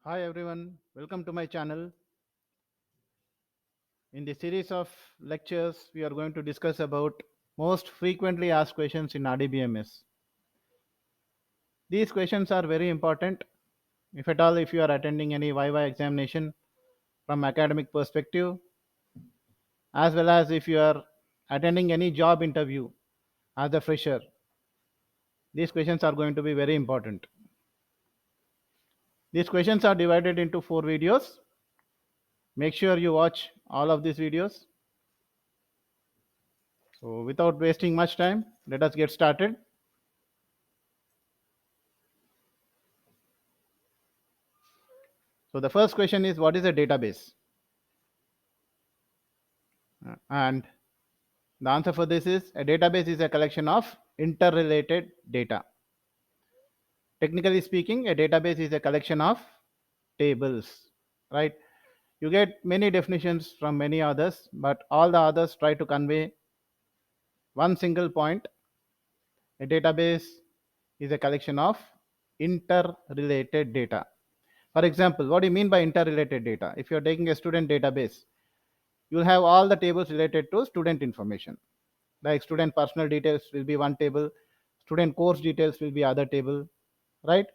Hi everyone, welcome to my channel. In the series of lectures, we are going to discuss about most frequently asked questions in RDBMS. These questions are very important. If at all, if you are attending any viva examination from academic perspective, as well as if you are attending any job interview as a fresher, these questions are going to be very important. These questions are divided into 4 videos. Make sure you watch all of these videos. So without wasting much time, let us get started. So the first question is, what is a database? And the answer for this is, a database is a collection of interrelated data. Technically speaking, a database is a collection of tables, right? You get many definitions from many others, but all the others try to convey one single point. A database is a collection of interrelated data. For example, what do you mean by interrelated data? If you're taking a student database, you'll have all the tables related to student information. Like student personal details will be one table, student course details will be other table, right?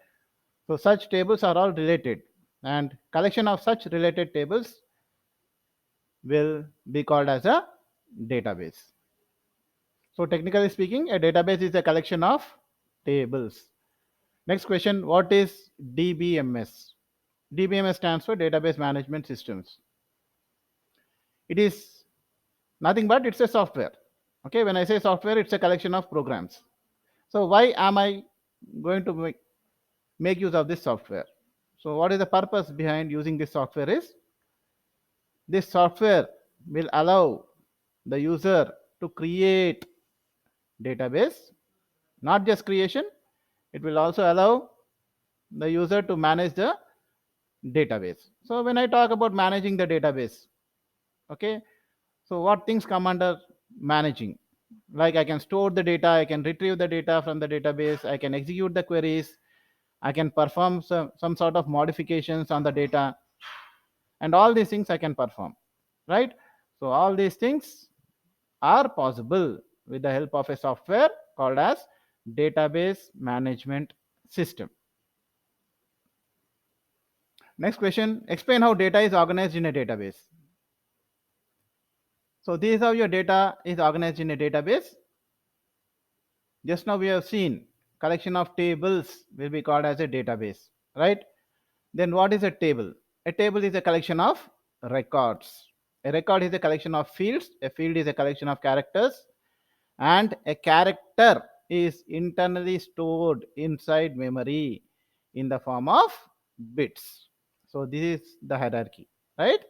So such tables are all related, and collection of such related tables will be called as a database. So technically speaking, a database is a collection of tables. Next question, what is DBMS? DBMS stands for Database Management Systems. It is nothing but it's a software. Okay, when I say software, it's a collection of programs. So why am I going to make use of this software? So what is the purpose behind using this software is, this software will allow the user to create database, not just creation, it will also allow the user to manage the database. So when I talk about managing the database, okay, so what things come under managing? Like I can store the data, I can retrieve the data from the database, I can execute the queries, I can perform some sort of modifications on the data, and all these things I can perform, right? So all these things are possible with the help of a software called as database management system. Next question, explain how data is organized in a database. So this is how your data is organized in a database. Just now we have seen collection of tables will be called as a database, right? Then what is a table? A table is a collection of records. A record is a collection of fields, a field is a collection of characters, and a character is internally stored inside memory in the form of bits. So this is the hierarchy, right?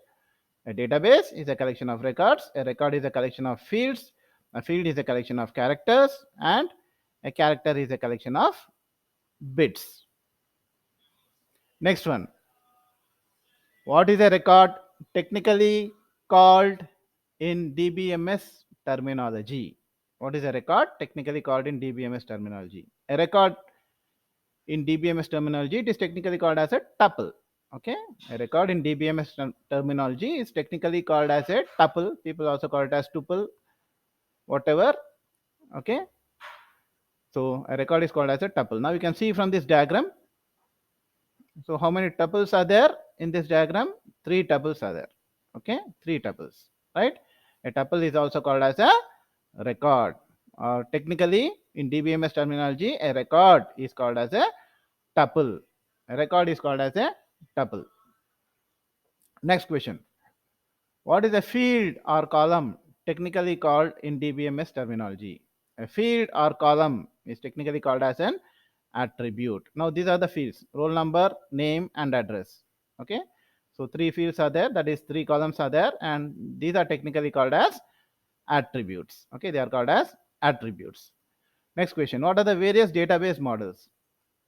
A database is a collection of records, a record is a collection of fields, a field is a collection of characters, and a character is a collection of bits. Next one, what is a record? Technically called in DBMS terminology. What is a record? Technically called in DBMS terminology. A record in DBMS terminology, it is technically called as a tuple. Okay, a record in DBMS terminology is technically called as a tuple. People also call it as tuple, whatever. Okay, so a record is called as a tuple. Now you can see from this diagram. So how many tuples are there in this diagram? 3 tuples are there. Okay, 3 tuples, right? A tuple is also called as a record. Or technically in DBMS terminology, a record is called as a tuple. A record is called as a tuple. Next question. What is a field or column technically called in DBMS terminology? A field or column is technically called as an attribute. Now these are the fields: roll number, name, and address. Okay, so 3 fields are there, that is 3 columns are there, and these are technically called as attributes. Okay, they are called as attributes. Next question, what are the various database models?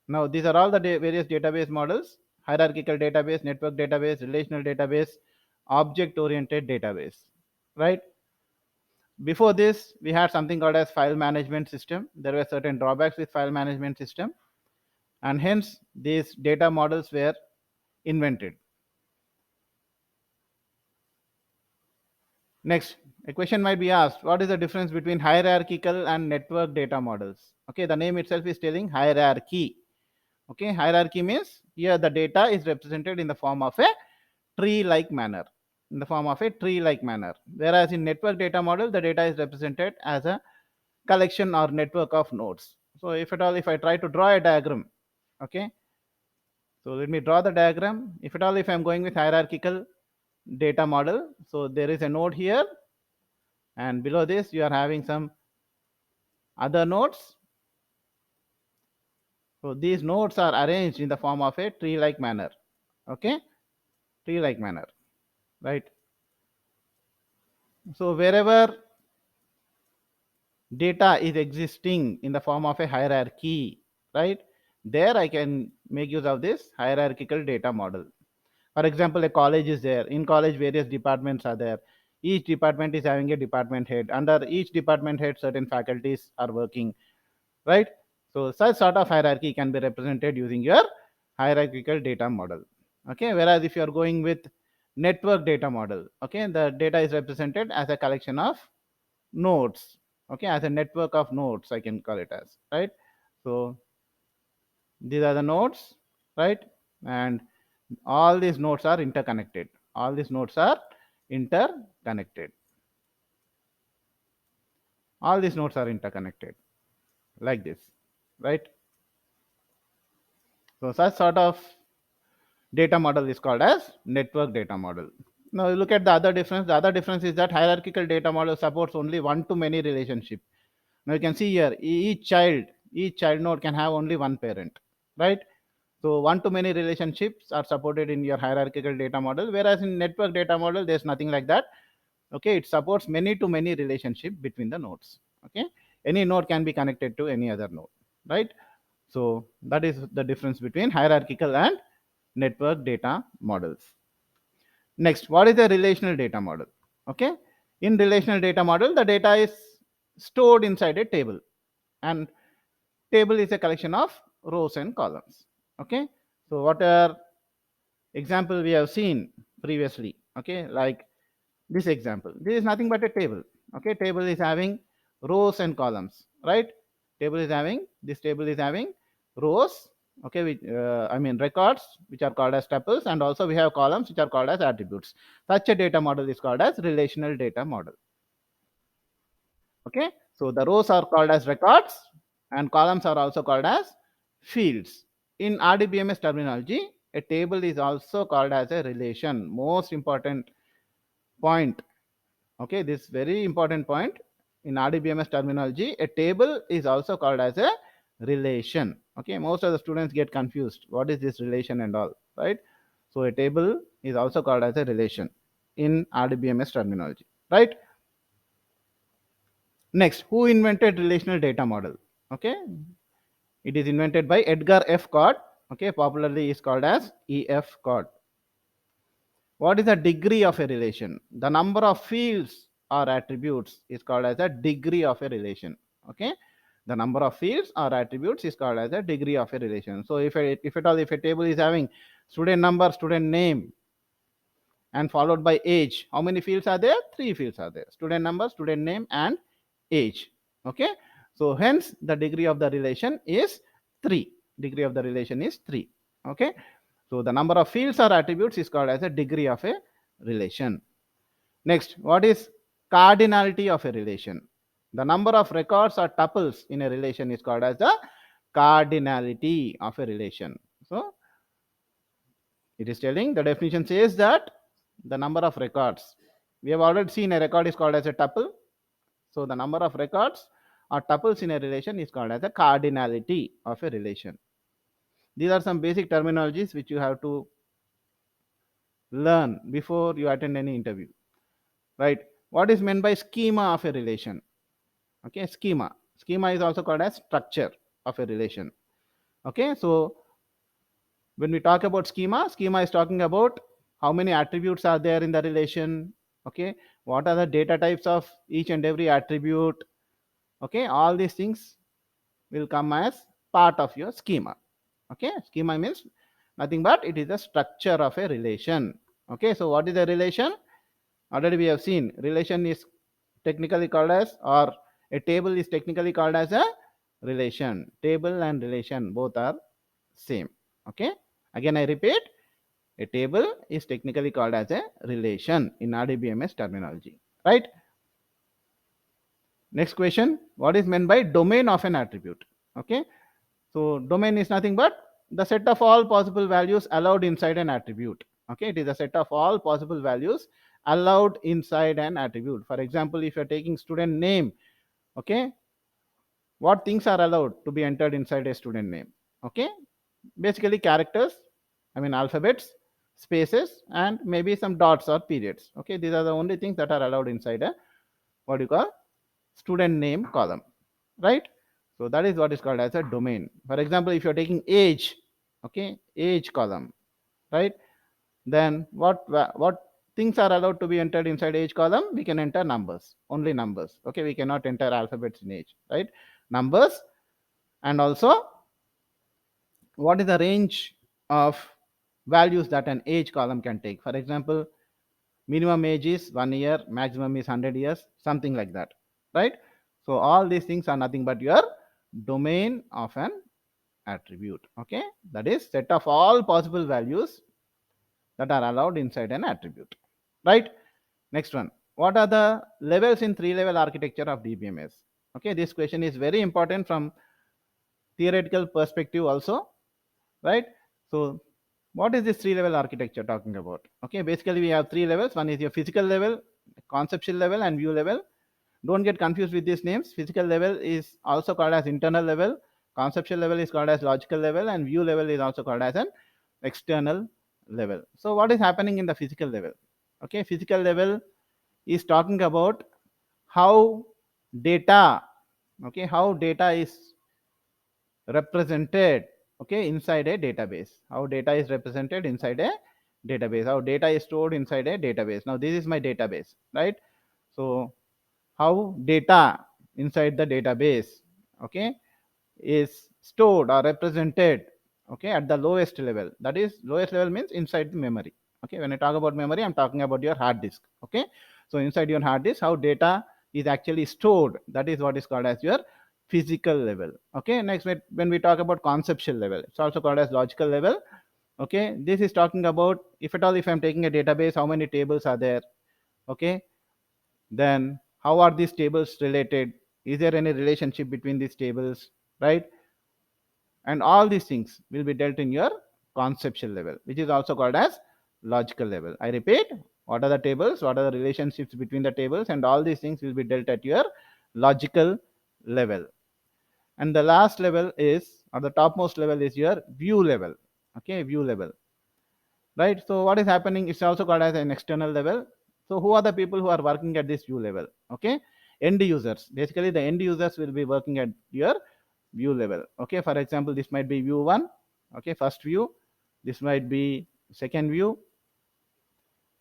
Now these are all the various database models: hierarchical database, network database, relational database, object oriented database, right? Before this we had something called as file management system. There were certain drawbacks with file management system, and hence these data models were invented. Next, a question might be asked, what is the difference between hierarchical and network data models? Okay, the name itself is telling hierarchy. Okay, hierarchy means here the data is represented in the form of a tree-like manner. In the form of a tree-like manner. Whereas in network data model, the data is represented as a collection or network of nodes. So if at all, if I try to draw a diagram, okay, so let me draw the diagram. If at all, if I'm going with hierarchical data model, so there is a node here, and below this you are having some other nodes. So these nodes are arranged in the form of a tree-like manner. Okay, tree-like manner, right? So wherever data is existing in the form of a hierarchy, right, there I can make use of this hierarchical data model. For example, a college is there. In college, various departments are there. Each department is having a department head. Under each department head, certain faculties are working, right? So such sort of hierarchy can be represented using your hierarchical data model. Okay, whereas if you are going with network data model, okay, the data is represented as a collection of nodes. Okay, as a network of nodes, I can call it as, right? So these are the nodes, right? And all these nodes are interconnected. All these nodes are interconnected. All these nodes are interconnected like this, right? So such sort of data model is called as network data model. Now you look at the other difference. The other difference is that hierarchical data model supports only one-to-many relationship. Now you can see here each child node can have only one parent, right? So one-to-many relationships are supported in your hierarchical data model, whereas in network data model, there's nothing like that. Okay, it supports many-to-many relationship between the nodes. Okay, any node can be connected to any other node, right? So that is the difference between hierarchical and network data models. Next, what is the relational data model? Okay, in relational data model, the data is stored inside a table, and table is a collection of rows and columns. Okay, so what are example we have seen previously? Okay, like this example, this is nothing but a table. Okay, table is having rows and columns, right? This table is having rows, okay, which I mean records, which are called as tuples, and also we have columns which are called as attributes. Such a data model is called as relational data model. Okay, so the rows are called as records and columns are also called as fields. In RDBMS terminology, a table is also called as a relation. Most important point. Okay, this very important point. In RDBMS terminology, a table is also called as a relation. Okay, most of the students get confused. What is this relation and all, right? So a table is also called as a relation in RDBMS terminology, right? Next, who invented relational data model? Okay, it is invented by Edgar F. Codd. Okay, popularly is called as EF Codd. What is the degree of a relation? The number of fields or attributes is called as a degree of a relation. Okay, the number of fields or attributes is called as a degree of a relation. So if at all, if a table is having student number, student name, and followed by age, how many fields are there? Three fields are there: student number, student name, and age. Okay, so hence the degree of the relation is 3. Degree of the relation is 3. Okay, so the number of fields or attributes is called as a degree of a relation. Next, what is cardinality of a relation? The number of records or tuples in a relation is called as the cardinality of a relation. So it is telling, the definition says that the number of records, we have already seen a record is called as a tuple. So the number of records or tuples in a relation is called as a cardinality of a relation. These are some basic terminologies which you have to learn before you attend any interview, right? What is meant by schema of a relation? Okay, schema is also called as structure of a relation. Okay, so when we talk about schema is talking about how many attributes are there in the relation. Okay, what are the data types of each and every attribute? Okay, all these things will come as part of your schema. Okay, schema means nothing but it is a structure of a relation. Okay, so what is a relation? Already we have seen relation is technically called as, or a table is technically called as a relation. Table and relation both are same. Okay, again I repeat, a table is technically called as a relation in RDBMS terminology, right? Next question, what is meant by domain of an attribute? Okay, so domain is nothing but the set of all possible values allowed inside an attribute. Okay, it is a set of all possible values allowed inside an attribute. For example, if you're taking student name, okay, what things are allowed to be entered inside a student name? Okay, basically characters, I mean alphabets, spaces, and maybe some dots or periods. Okay, these are the only things that are allowed inside a, what you call, student name column, right? So that is what is called as a domain. For example, if you're taking age, okay, age column, right? Then what things are allowed to be entered inside age column? We can enter numbers, only numbers. Okay, we cannot enter alphabets in age, right? Numbers. And also, what is the range of values that an age column can take? For example, minimum age is 1 year, maximum is 100 years, something like that, right? So all these things are nothing but your domain of an attribute. Okay, that is set of all possible values that are allowed inside an attribute, right? Next one, what are the levels in 3-level architecture of DBMS? Okay, this question is very important from theoretical perspective also, right? So what is this 3-level architecture talking about? Okay, basically we have 3 levels. One is your physical level, conceptual level, and view level. Don't get confused with these names. Physical level is also called as internal level, conceptual level is called as logical level, and view level is also called as an external level. So what is happening in the physical level? Okay, physical level is talking about how data, okay, how data is represented, okay, inside a database. How data is represented inside a database, how data is stored inside a database. Now this is my database, right? So how data inside the database, okay, is stored or represented, okay, at the lowest level. That is, lowest level means inside the memory. Okay, when I talk about memory, I'm talking about your hard disk. Okay, so inside your hard disk, how data is actually stored, that is what is called as your physical level. Okay, next, when we talk about conceptual level, it's also called as logical level. Okay, this is talking about, if at all, if I'm taking a database, how many tables are there? Okay, then how are these tables related? Is there any relationship between these tables, right? And all these things will be dealt in your conceptual level, which is also called as logical level. I repeat, what are the tables, what are the relationships between the tables, and all these things will be dealt at your logical level. And the last level is, or the topmost level is your view level. Okay, view level, right? So what is happening, it's also called as an external level. So who are the people who are working at this view level? Okay, end users. Basically the end users will be working at your view level. Okay, for example, this might be view 1, okay, first view. This might be second view.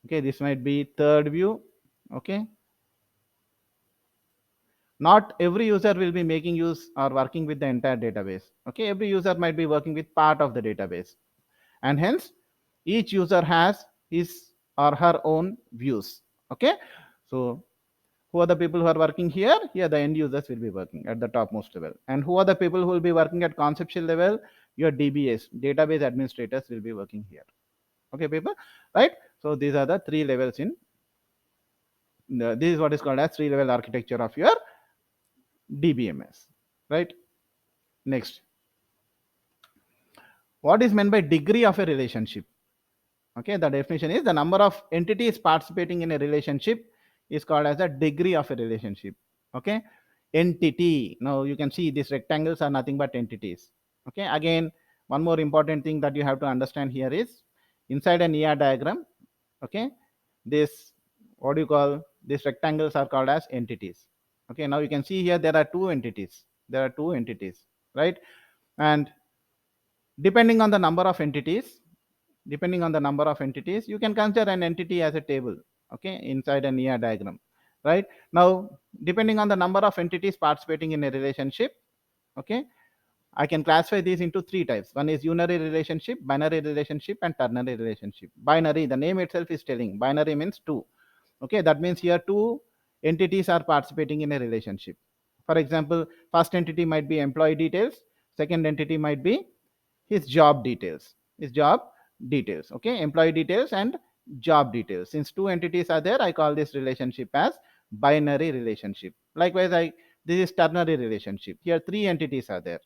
Okay, this might be third view. Okay, not every user will be making use or working with the entire database. Okay, every user might be working with part of the database, and hence each user has his or her own views. Okay, so who are the people who are working here? Here the end users will be working at the topmost level. And who are the people who will be working at conceptual level? Your DBAs, database administrators, will be working here. Okay, people, right? So these are the 3 levels in this is what is called as 3-level architecture of your DBMS, right? Next, what is meant by degree of a relationship? Okay, the definition is the number of entities participating in a relationship is called as a degree of a relationship. Okay, entity. Now you can see these rectangles are nothing but entities. Okay, again, one more important thing that you have to understand here is inside an ER diagram. Okay, this, what do you call, these rectangles are called as entities. Okay, now you can see here there are two entities. There are two entities, right? And depending on the number of entities, you can consider an entity as a table, okay, inside an ER diagram, right? Now depending on the number of entities participating in a relationship, okay, I can classify these into three types. One is unary relationship, binary relationship, and ternary relationship. Binary, the name itself is telling. Binary means two. Okay, that means here two entities are participating in a relationship. For example, first entity might be employee details, second entity might be his job details. His job details. Okay, employee details and job details. Since two entities are there, I call this relationship as binary relationship. Likewise, this is ternary relationship. Here three entities are there.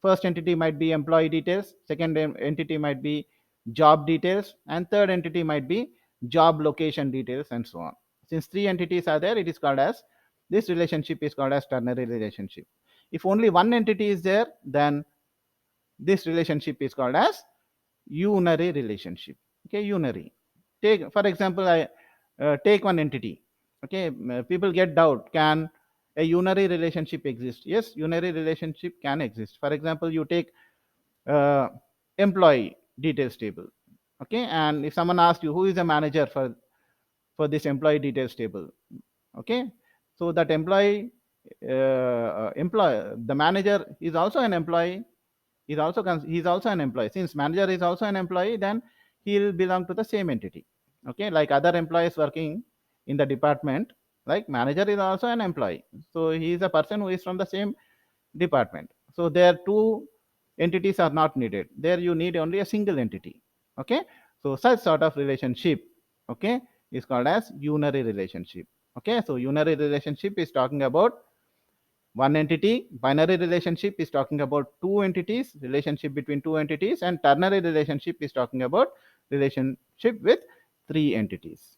First entity might be employee details, second entity might be job details, and third entity might be job location details, and so on. Since three entities are there, it is called as, this relationship is called as ternary relationship. If only one entity is there, then this relationship is called as unary relationship. Okay, unary. Take for example, I take one entity. Okay, people get doubt, can a unary relationship exist? Yes, unary relationship can exist. For example, you take uh, employee details table. Okay, and if someone asks you who is the manager for this employee details table, okay, so that employee, the manager is also an employee, he's also an employee. Since manager is also an employee, then he will belong to the same entity. Okay, like other employees working in the department, like manager is also an employee, so he is a person who is from the same department. So there two entities are not needed, there you need only a single entity. Okay, so such sort of relationship, okay, is called as unary relationship. Okay, so unary relationship is talking about one entity. Binary relationship is talking about two entities, relationship between two entities, and ternary relationship is talking about relationship with three entities.